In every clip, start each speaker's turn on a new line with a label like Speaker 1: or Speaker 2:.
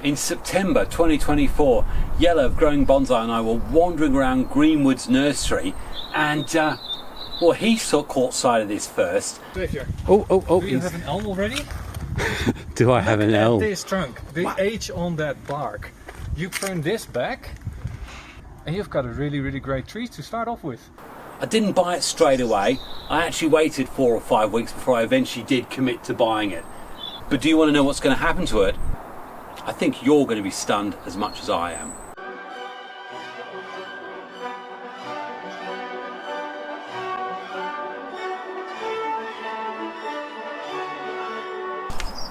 Speaker 1: In September 2024, Jelle of Growing Bonsai and I were wandering around Greenwood's nursery, and well, he caught sight of this first.
Speaker 2: Oh! Do you have an elm already?
Speaker 1: Do I have an elm?
Speaker 2: This trunk, the age on that bark. You prune this back, and you've got a really great tree to start off with.
Speaker 1: I didn't buy it straight away. I actually waited 4 or 5 weeks before I eventually did commit to buying it. But do you want to know what's going to happen to it? I think you're going to be stunned as much as I am.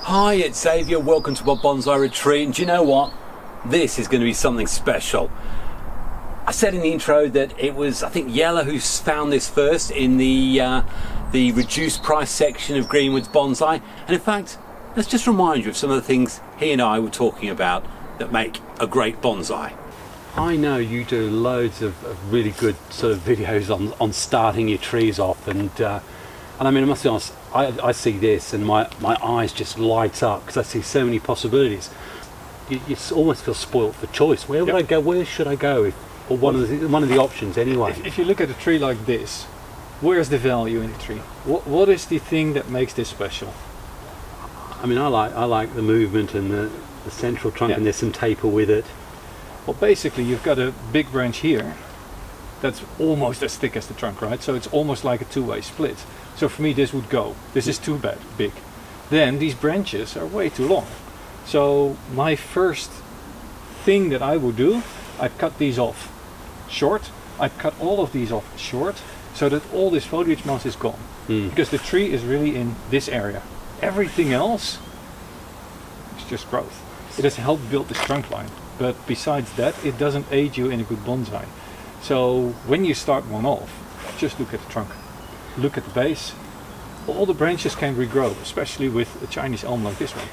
Speaker 1: Hi, it's Xavier. Welcome to my bonsai retreat. And do you know what? This is going to be something special. I said in the intro that it was, I think, Jelle who found this first in the reduced price section of Greenwood's Bonsai. And in fact, let's just remind you of some of the things he and I were talking about that make a great bonsai. I know you do loads of really good sort of videos on starting your trees off, and I mean, I must be honest, I see this and my eyes just light up because I see so many possibilities. You almost feel spoilt for choice. Where would I go? Where should I go? Or one of the options anyway.
Speaker 2: If you look at a tree like this, where's the value in the tree? What is the thing that makes this special?
Speaker 1: I mean, I like the movement and the central trunk, and there's some taper with it.
Speaker 2: Well, basically you've got a big branch here that's almost as thick as the trunk, right? So it's almost like a two-way split. So for me this would go. This is too big. Then these branches are way too long. So my first thing that I would do, I'd cut these off short. I'd cut all of these off short so that all this foliage mass is gone. Because the tree is really in this area. Everything else is just growth. It has helped build this trunk line, but besides that, it doesn't aid you in a good bonsai. So when you start one off, just look at the trunk, look at the base. All the branches can regrow, especially with a Chinese elm like this one.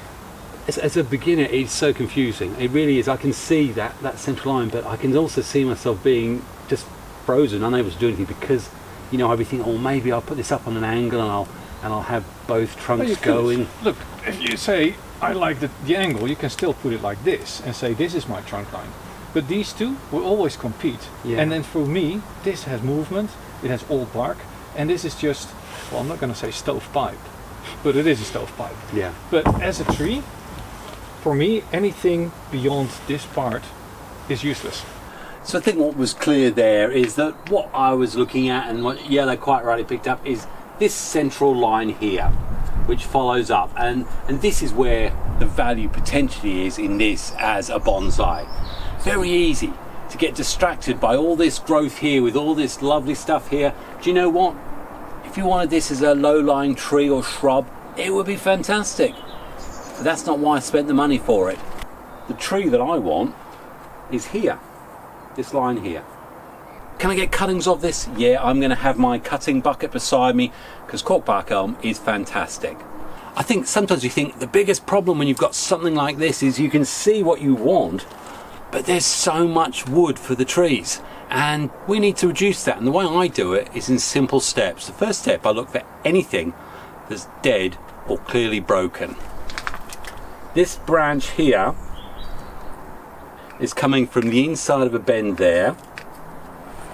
Speaker 1: As a beginner, it's so confusing. It really is. I can see that central line, but I can also see myself being just frozen, unable to do anything, because, you know, I'd be thinking, oh, maybe I'll put this up on an angle and I'll have both trunks going.
Speaker 2: Look, if you say, I like the angle, you can still put it like this and say, this is my trunk line. But these two will always compete. Yeah. And then for me, this has movement, it has old bark, and this is just, well, I'm not going to say stovepipe, but it is a stovepipe.
Speaker 1: Yeah.
Speaker 2: But as a tree, for me, anything beyond this part is useless.
Speaker 1: So I think what was clear there is that what I was looking at, and what Jelle quite rightly picked up, is this central line here, which follows up, and this is where the value potentially is in this as a bonsai. Very easy to get distracted by all this growth here with all this lovely stuff here. Do you know what? If you wanted this as a low-lying tree or shrub, it would be fantastic. But that's not why I spent the money for it. The tree that I want is here, this line here. Can I get cuttings of this? Yeah, I'm going to have my cutting bucket beside me, because Corkbark Elm is fantastic. I think sometimes you think the biggest problem when you've got something like this is you can see what you want, but there's so much wood for the trees, and we need to reduce that. And the way I do it is in simple steps. The first step, I look for anything that's dead or clearly broken. This branch here is coming from the inside of a bend there,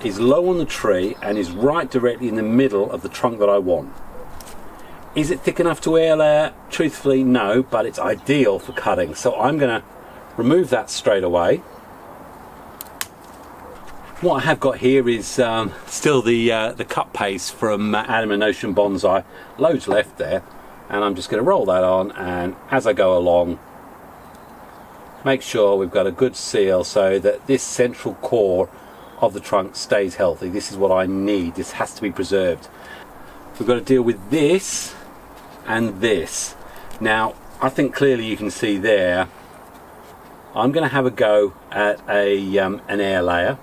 Speaker 1: is low on the tree, and is right directly in the middle of the trunk that I want. Is it thick enough to air layer? Truthfully, no, but it's ideal for cutting. So I'm going to remove that straight away. What I have got here is still the cut paste from Adam and Ocean Bonsai. Loads left there, and I'm just going to roll that on, and as I go along, make sure we've got a good seal so that this central core of the trunk stays healthy. This is what I need. This has to be preserved. We've got to deal with this and this. Now, I think clearly you can see there, I'm going to have a go at an air layer,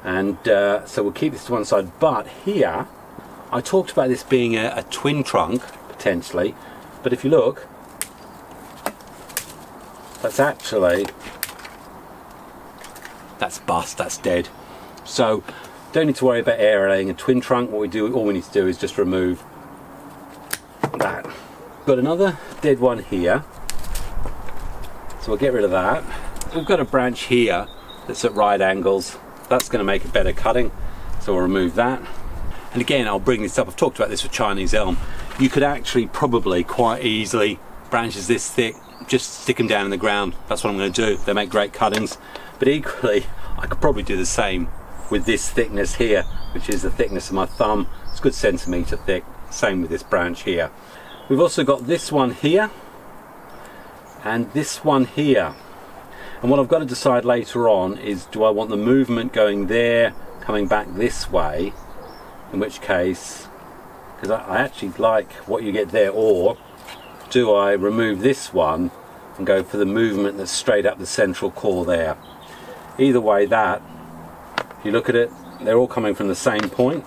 Speaker 1: and so we'll keep this to one side. But here, I talked about this being a twin trunk, potentially, but if you look, that's bust, that's dead. So don't need to worry about aerating a twin trunk. All we need to do is just remove that. Got another dead one here. So we'll get rid of that. We've got a branch here that's at right angles. That's going to make a better cutting, so we'll remove that. And again, I'll bring this up, I've talked about this with Chinese elm. You could actually probably quite easily, branches this thick, just stick them down in the ground. That's what I'm going to do. They make great cuttings. But equally, I could probably do the same with this thickness here, which is the thickness of my thumb. It's a good centimetre thick. Same with this branch here. We've also got this one here and this one here. And what I've got to decide later on is, do I want the movement going there, coming back this way, in which case, because I actually like what you get there, or do I remove this one and go for the movement that's straight up the central core there? Either way, that, if you look at it, they're all coming from the same point.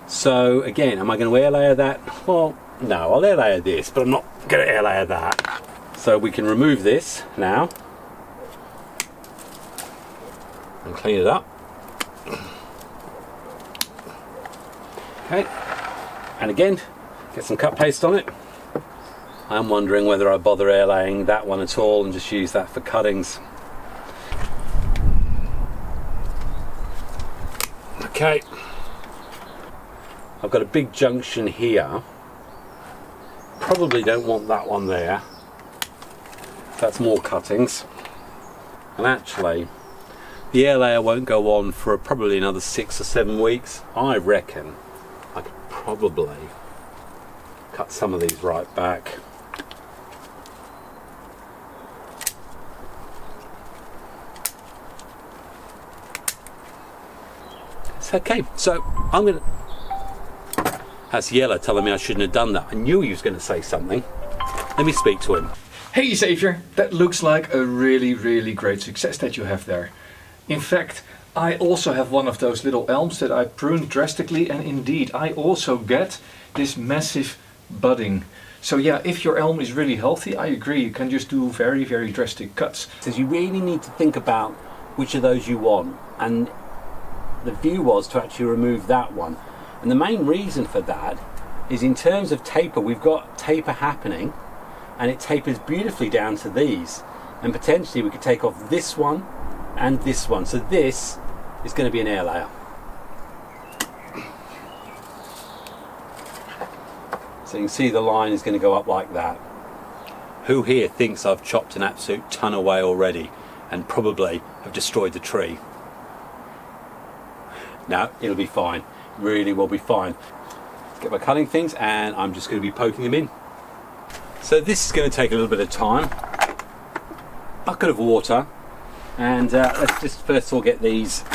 Speaker 1: So again, am I going to air layer that? Well, no, I'll air layer this, but I'm not going to air layer that. So we can remove this now and clean it up. Okay, and again, get some cut paste on it. I'm wondering whether I bother airlaying that one at all and just use that for cuttings. Okay, I've got a big junction here. Probably don't want that one there. That's more cuttings. And actually, the air layer won't go on for probably another 6 or 7 weeks. I reckon I could probably cut some of these right back. It's okay, so I'm gonna, that's Jelle telling me I shouldn't have done that. I knew he was going to say something. Let me speak to him.
Speaker 2: Hey Xavier, that looks like a really great success that you have there. In fact, I also have one of those little elms that I pruned drastically, and indeed I also get this massive budding. So yeah, if your elm is really healthy, I agree, you can just do very drastic cuts.
Speaker 1: Says you really need to think about which of those you want, and the view was to actually remove that one. And the main reason for that is, in terms of taper, we've got taper happening, and it tapers beautifully down to these, and potentially we could take off this one and this one. So this is going to be an air layer. So you can see the line is going to go up like that. Who here thinks I've chopped an absolute ton away already and probably have destroyed the tree? No, it'll be fine. Really will be fine. Let's get my cutting things, and I'm just going to be poking them in. So this is going to take a little bit of time. Bucket of water, and let's just first of all get these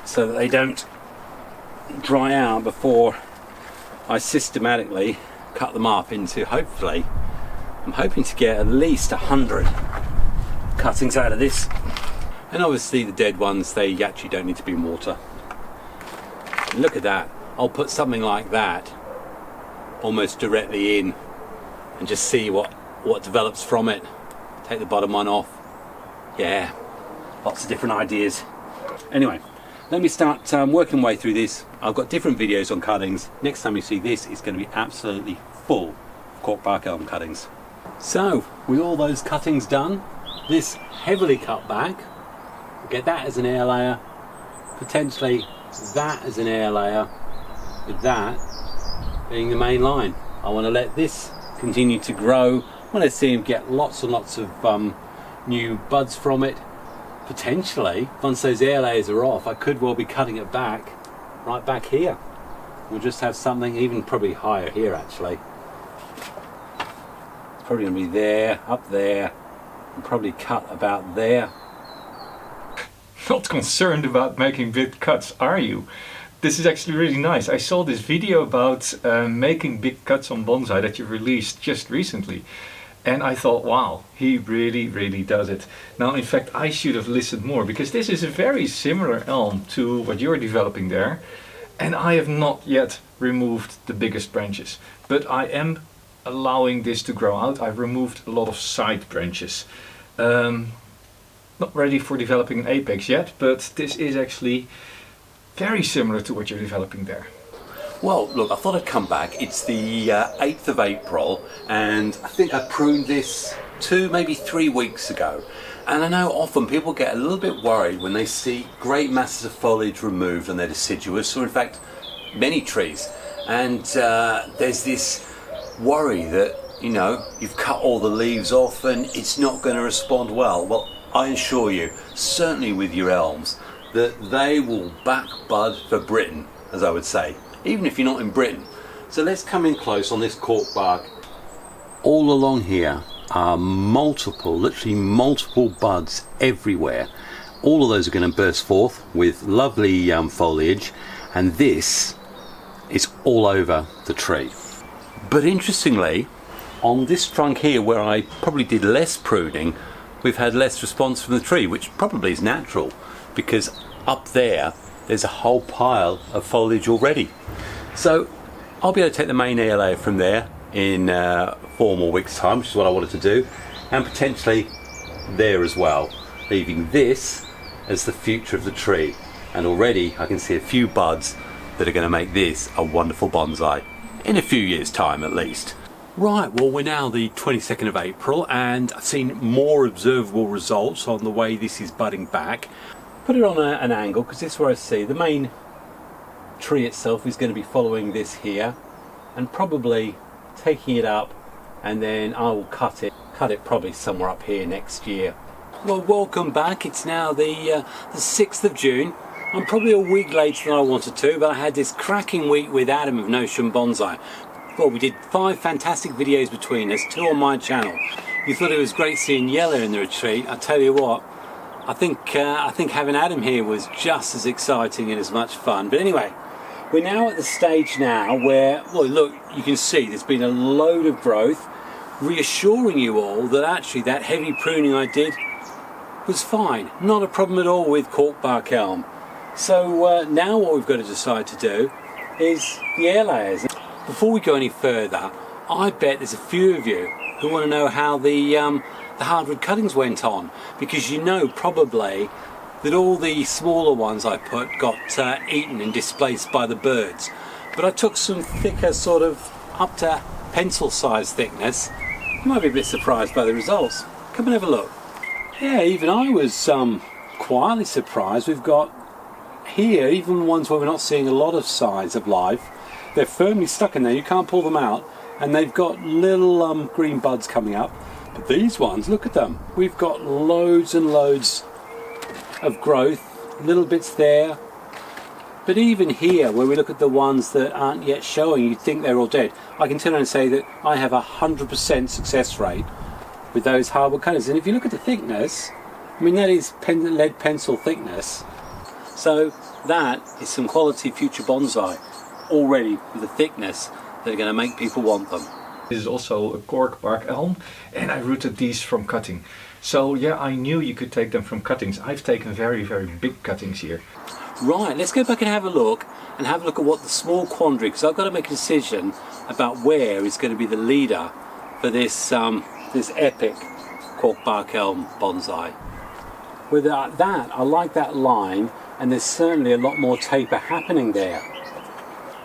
Speaker 1: so that they don't dry out before I systematically cut them up into, hopefully, I'm hoping to get at least 100 cuttings out of this. And obviously the dead ones, they actually don't need to be in water. And look at that. I'll put something like that almost directly in and just see what develops from it. Take the bottom one off. Yeah, lots of different ideas. Anyway, let me start working my way through this. I've got different videos on cuttings. Next time you see this, it's going to be absolutely full of Corkbark Elm cuttings. So, with all those cuttings done, this heavily cut back, we'll get that as an air layer, potentially that as an air layer, with that being the main line. I want to let this continue to grow. I want to see him get lots and lots of new buds from it. Potentially, once those air layers are off, I could well be cutting it back, right back here. We'll just have something even probably higher here actually. It's probably going to be there, up there, and probably cut about there.
Speaker 2: Not concerned about making big cuts, are you? This is actually really nice. I saw this video about making big cuts on bonsai that you released just recently. And I thought, wow, he really does it. Now, in fact, I should have listened more, because this is a very similar elm to what you're developing there. And I have not yet removed the biggest branches. But I am allowing this to grow out. I've removed a lot of side branches. Not ready for developing an apex yet, but this is actually very similar to what you're developing there.
Speaker 1: Well, look, I thought I'd come back. It's the 8th of April, and I think I pruned this 2, maybe 3 weeks ago. And I know often people get a little bit worried when they see great masses of foliage removed on their deciduous, or in fact, many trees. And there's this worry that, you know, you've cut all the leaves off and it's not going to respond well. Well, I assure you, certainly with your elms, that they will back bud for Britain, as I would say, even if you're not in Britain. So let's come in close on this cork bark. All along here are multiple, literally multiple buds everywhere. All of those are going to burst forth with lovely foliage, and this is all over the tree. But interestingly, on this trunk here, where I probably did less pruning, we've had less response from the tree, which probably is natural, because up there's a whole pile of foliage already. So I'll be able to take the main airlayer from there in 4 more weeks' time, which is what I wanted to do, and potentially there as well, leaving this as the future of the tree. And already I can see a few buds that are going to make this a wonderful bonsai in a few years' time at least. Right, well, we're now the 22nd of April, and I've seen more observable results on the way this is budding back. Put it on an angle, because this is where I see the main tree itself is going to be following this here, and probably taking it up, and then I will cut it probably somewhere up here next year. Well, welcome back. It's now the 6th of June. I'm probably a week later than I wanted to, but I had this cracking week with Adam of Notion Bonsai. Well, we did 5 fantastic videos between us, 2 on my channel. You thought it was great seeing Jelle in the retreat. I tell you what, I think having Adam here was just as exciting and as much fun. But anyway, we're now at the stage now where, well, look, you can see there's been a load of growth, reassuring you all that actually that heavy pruning I did was fine. Not a problem at all with Corkbark Elm. So now what we've got to decide to do is the Airlayers. Before we go any further, I bet there's a few of you who want to know how the hardwood cuttings went on, because you know probably that all the smaller ones I put got eaten and displaced by the birds. But I took some thicker, sort of up to pencil size thickness. You might be a bit surprised by the results. Come and have a look. Yeah, even I was quietly surprised. We've got here, even ones where we're not seeing a lot of signs of life, they're firmly stuck in there, you can't pull them out, and they've got little green buds coming up. But these ones, look at them, we've got loads and loads of growth, little bits there. But even here, where we look at the ones that aren't yet showing, you'd think they're all dead. I can turn around and say that I have 100% success rate with those hardwood cuttings. And if you look at the thickness, I mean, that is lead pencil thickness. So that is some quality future bonsai already with a thickness that are going to make people want them.
Speaker 2: This is also a Corkbark Elm, and I rooted these from cutting. So yeah, I knew you could take them from cuttings. I've taken very, very big cuttings here.
Speaker 1: Right, let's go back and have a look at what the small quandary, because I've got to make a decision about where is going to be the leader for this this epic Corkbark Elm bonsai. With that, I like that line, and there's certainly a lot more taper happening there,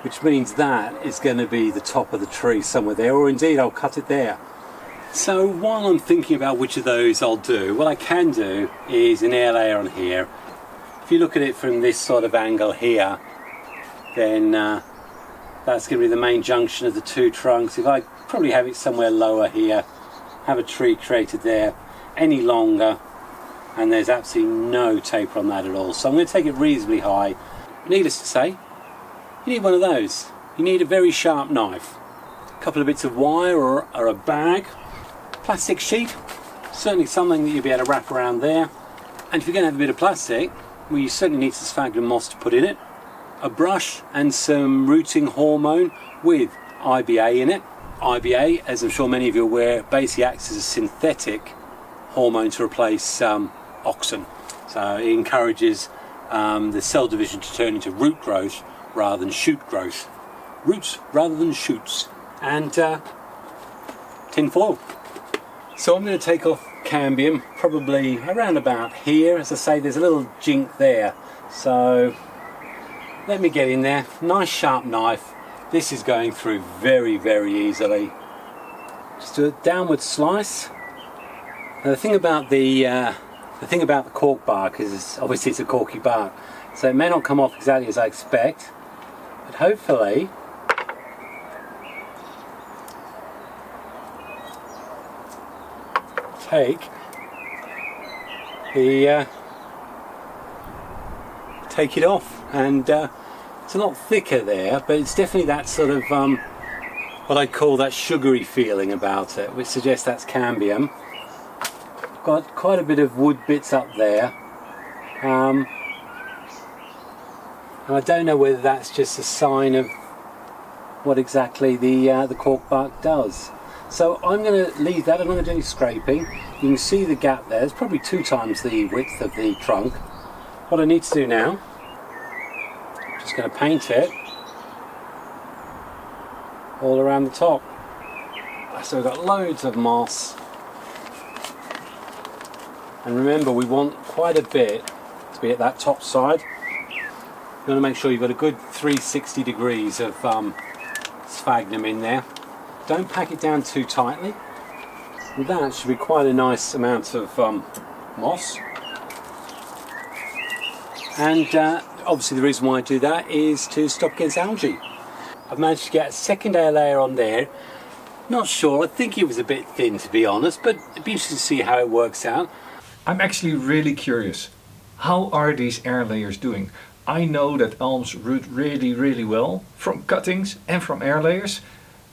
Speaker 1: which means that is going to be the top of the tree somewhere there, or indeed I'll cut it there. So while I'm thinking about which of those I'll do, what I can do is an air layer on here. If you look at it from this sort of angle here, then that's going to be the main junction of the 2 trunks. If I probably have it somewhere lower here, have a tree created there, any longer, and there's absolutely no taper on that at all. So I'm going to take it reasonably high. Needless to say, you need one of those. You need a very sharp knife, a couple of bits of wire or a bag, plastic sheet, certainly something that you'll be able to wrap around there. And if you're going to have a bit of plastic, well, you certainly need some sphagnum moss to put in it, a brush and some rooting hormone with IBA in it. IBA, as I'm sure many of you are aware, basically acts as a synthetic hormone to replace auxin. So it encourages the cell division to turn into root growth rather than shoot growth. Roots rather than shoots. And tin foil. So I'm going to take off cambium, probably around about here. As I say, there's a little jink there. So let me get in there, nice sharp knife, this is going through very, very easily. Just do a downward slice. Now the thing about the cork bark is obviously it's a corky bark, so it may not come off exactly as I expect, but hopefully take it off, and it's a lot thicker there, but it's definitely that sort of what I call that sugary feeling about it, which suggests that's cambium. Got quite a bit of wood bits up there, and I don't know whether that's just a sign of what exactly the cork bark does. So I'm going to leave that. I'm not going to do any scraping. You can see the gap there. It's probably 2 times the width of the trunk. What I need to do now, I'm just going to paint it all around the top. So we've got loads of moss. And remember, we want quite a bit to be at that top side. You want to make sure you've got a good 360 degrees of sphagnum in there. Don't pack it down too tightly. And that should be quite a nice amount of moss. And obviously the reason why I do that is to stop against algae. I've managed to get a second air layer on there. Not sure, I think it was a bit thin to be honest, but it'd be interesting to see how it works out.
Speaker 2: I'm actually really curious. How are these air layers doing? I know that elms root really, really well from cuttings and from air layers.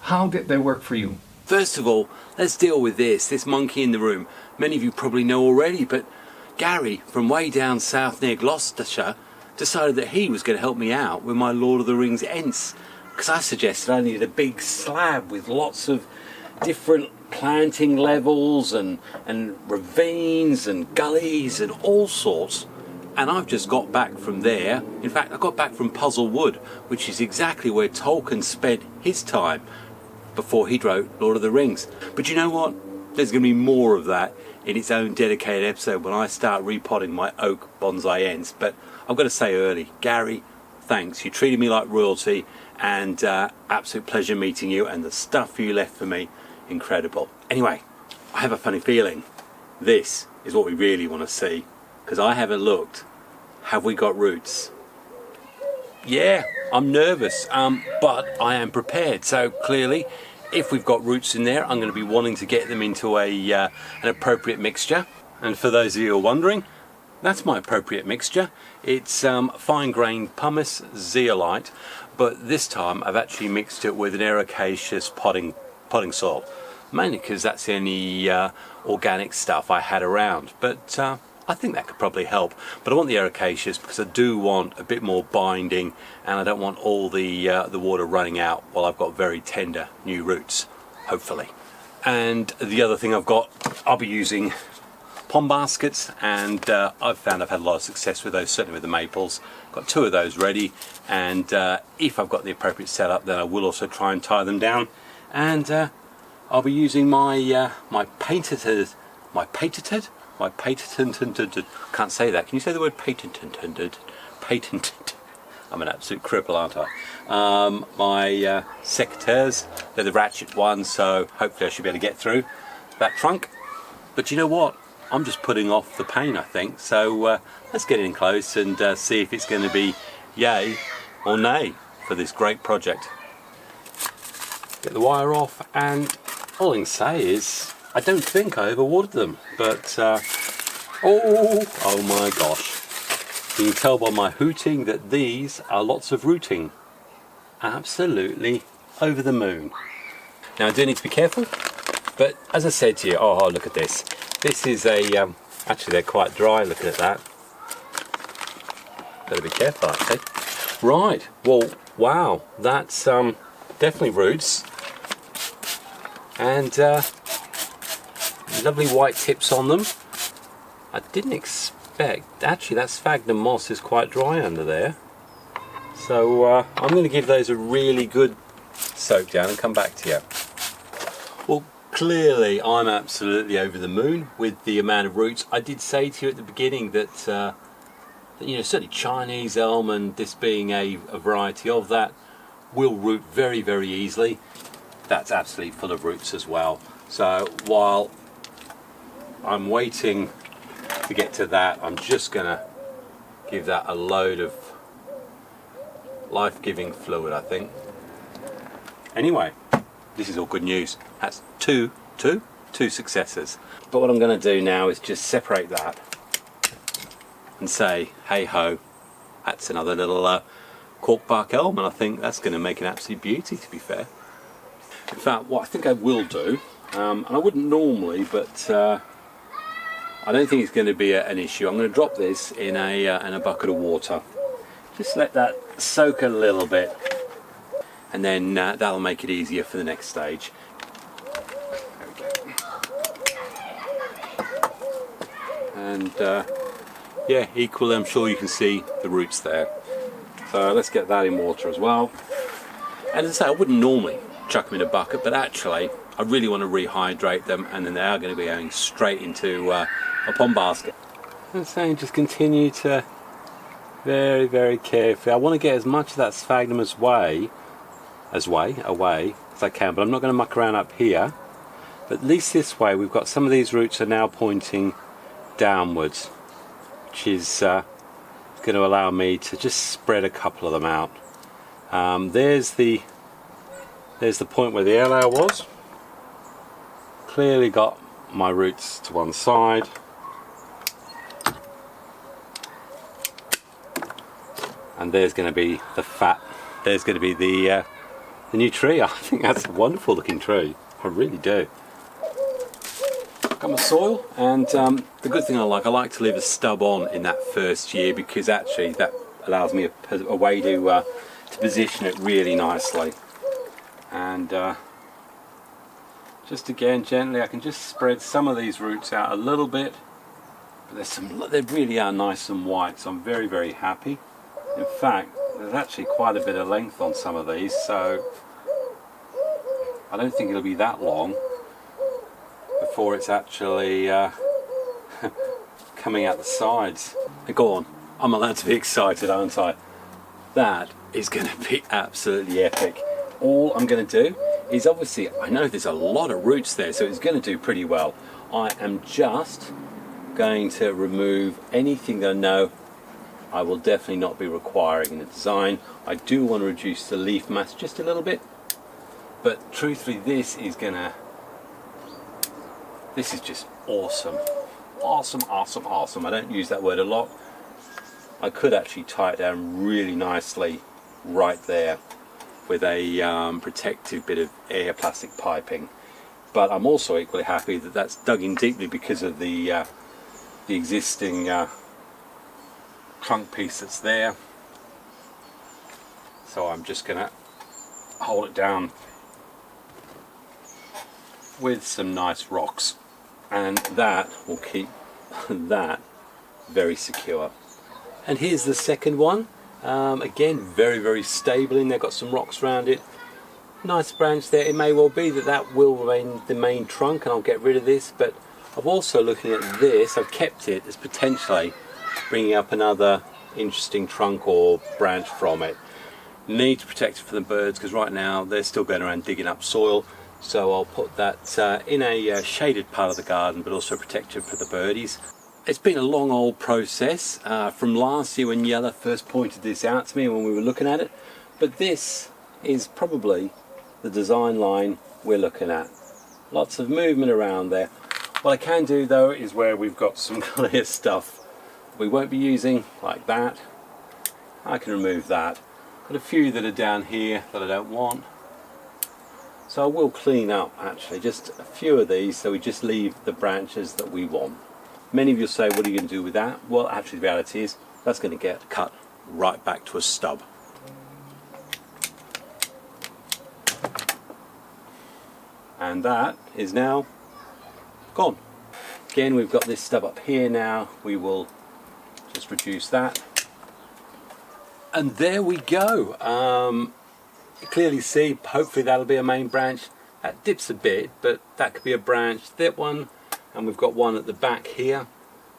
Speaker 2: How did they work for you?
Speaker 1: First of all, let's deal with this monkey in the room. Many of you probably know already, but Gary from way down south near Gloucestershire decided that he was going to help me out with my Lord of the Rings Ents, because I suggested I needed a big slab with lots of different planting levels and ravines and gullies and all sorts. And I've just got back from there. In fact, I got back from Puzzle Wood, which is exactly where Tolkien spent his time before he wrote Lord of the Rings. But you know what? There's going to be more of that in its own dedicated episode when I start repotting my Oak Bonsai Ents. But I've got to say early, Gary, thanks. You treated me like royalty, and absolute pleasure meeting you, and the stuff you left for me, incredible. Anyway, I have a funny feeling this is what we really want to see, because I haven't looked. Have we got roots? Yeah, I'm nervous, but I am prepared. So clearly, if we've got roots in there, I'm going to be wanting to get them into an appropriate mixture. And for those of you who are wondering, that's my appropriate mixture. It's fine-grained pumice zeolite, but this time I've actually mixed it with an ericaceous potting soil, mainly because that's the only organic stuff I had around. But I think that could probably help. But I want the ericaceous because I do want a bit more binding, and I don't want all the water running out while I've got very tender new roots, hopefully. And the other thing I'll be using pond baskets, and I've found I've had a lot of success with those, certainly with the maples. Got 2 of those ready, and if I've got the appropriate setup, then I will also try and tie them down. And I'll be using my patented, can't say that. Can you say the word patented? I'm an absolute cripple, aren't I? My secateurs, they're the ratchet ones, so hopefully I should be able to get through that trunk. But you know what? I'm just putting off the pain, I think. So let's get in close and see if it's going to be yay or nay for this great project. Get the wire off, and all I can say is I don't think I overwatered them, but oh my gosh. You can tell by my hooting that these are lots of rooting. Absolutely over the moon. Now I do need to be careful, but as I said to you, oh look at this. This is a, actually they're quite dry looking at that. Better be careful actually. Right, well wow, that's definitely roots. And lovely white tips on them. I didn't expect, actually that sphagnum moss is quite dry under there. So I'm going to give those a really good soak down and come back to you. Well, clearly I'm absolutely over the moon with the amount of roots. I did say to you at the beginning that, you know, certainly Chinese elm, and this being a variety of that, will root very, very easily. That's absolutely full of roots as well. So while I'm waiting to get to that, I'm just gonna give that a load of life-giving fluid, I think. Anyway, this is all good news. That's two successes. But what I'm going to do now is just separate that and say, hey ho, that's another little Corkbark Elm, and I think that's going to make an absolute beauty, to be fair. In fact, what I think I will do, and I wouldn't normally, but I don't think it's going to be an issue. I'm going to drop this in a bucket of water. Just let that soak a little bit, and then that'll make it easier for the next stage. There we go. And yeah, equally I'm sure you can see the roots there. So let's get that in water as well. And as I say, I wouldn't normally chuck them in a bucket, but actually I really want to rehydrate them, and then they are going to be going straight into a pond basket. I'm saying just continue to very, very carefully. I want to get as much of that sphagnum away as I can, but I'm not going to muck around up here. But at least this way we've got some of these roots are now pointing downwards, which is going to allow me to just spread a couple of them out. There's the point where the airlayer was. Clearly got my roots to one side. And there's going to be the fat. There's going to be the new tree. I think that's a wonderful looking tree. I really do. Got my soil, and the good thing I like to leave a stub on in that first year, because actually that allows me a way to position it really nicely. And just again gently, I can just spread some of these roots out a little bit. But they really are nice and white, so I'm very, very happy. In fact, there's actually quite a bit of length on some of these, so I don't think it'll be that long before it's actually coming out the sides. Go on, I'm allowed to be excited, aren't I? That is going to be absolutely epic. All I'm going to do is, obviously, I know there's a lot of roots there, so it's going to do pretty well. I am just going to remove anything that I know I will definitely not be requiring in the design. I do want to reduce the leaf mass just a little bit, but truthfully this is just awesome. Awesome. I don't use that word a lot. I could actually tie it down really nicely right there with a protective bit of air plastic piping, but I'm also equally happy that that's dug in deeply because of the existing trunk piece that's there. So I'm just gonna hold it down with some nice rocks, and that will keep that very secure. And here's the second one. Again, very, very stable in there, got some rocks around it. Nice branch there. It may well be that will remain the main trunk and I'll get rid of this, but I'm also looking at this. I've kept it as potentially bringing up another interesting trunk or branch from it. Need to protect it from the birds, because right now they're still going around digging up soil, so I'll put that in a shaded part of the garden, but also protect it for the birdies. It's been a long old process from last year when Jelle first pointed this out to me when we were looking at it, but this is probably the design line we're looking at. Lots of movement around there. What I can do though is where we've got some clear stuff we won't be using, like that, I can remove that. Got a few that are down here that I don't want, so I will clean up actually just a few of these, so we just leave the branches that we want. Many of you say, what are you going to do with that? Well, actually the reality is that's going to get cut right back to a stub. And that is now gone. Again, we've got this stub up here now. We will just reduce that. And there we go. You clearly see, hopefully that'll be a main branch. That dips a bit, but that could be a branch. That one, and we've got one at the back here.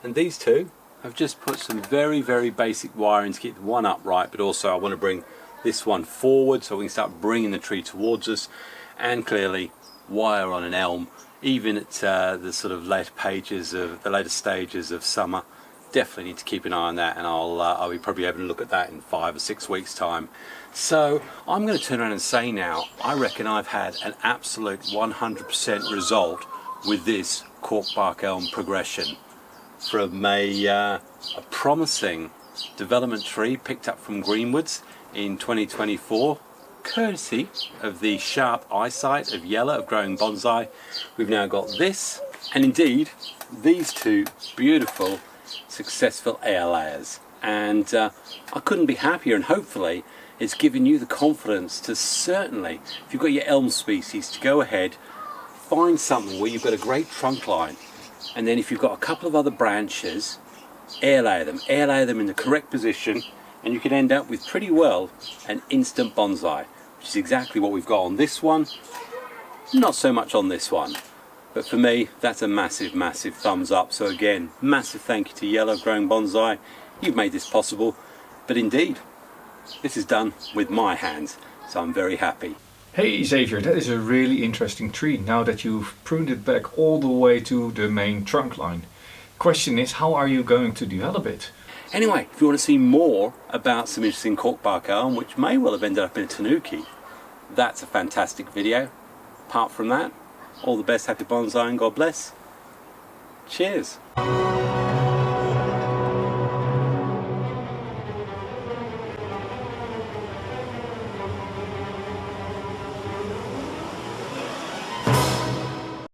Speaker 1: And these two, I've just put some very, very basic wiring to keep the one upright, but also I want to bring this one forward so we can start bringing the tree towards us. And clearly, wire on an elm, even at the sort of later stages of summer, definitely need to keep an eye on that, and I'll be probably having a look at that in 5 or 6 weeks time. So I'm going to turn around and say now, I reckon I've had an absolute 100% result with this Corkbark Elm progression from a promising development tree picked up from Greenwoods in 2024, courtesy of the sharp eyesight of Jelle of Growing Bonsai. We've now got this, and indeed these two beautiful successful Airlayers, and I couldn't be happier, and hopefully it's given you the confidence to certainly, if you've got your elm species, to go ahead, find something where you've got a great trunk line, and then if you've got a couple of other branches, airlayer them in the correct position, and you can end up with pretty well an instant bonsai, which is exactly what we've got on this one. Not so much on this one, but for me that's a massive thumbs up. So again, massive thank you to Jelle Growing Bonsai. You've made this possible, but indeed this is done with my hands, so I'm very happy.
Speaker 2: Hey Xavier, that is a really interesting tree now that you've pruned it back all the way to the main trunk line. Question is, how are you going to develop it?
Speaker 1: Anyway, if you want to see more about some interesting Corkbark Elm, which may well have ended up in a tanuki, that's a fantastic video. Apart from that, all the best, happy bonsai, and God bless. Cheers.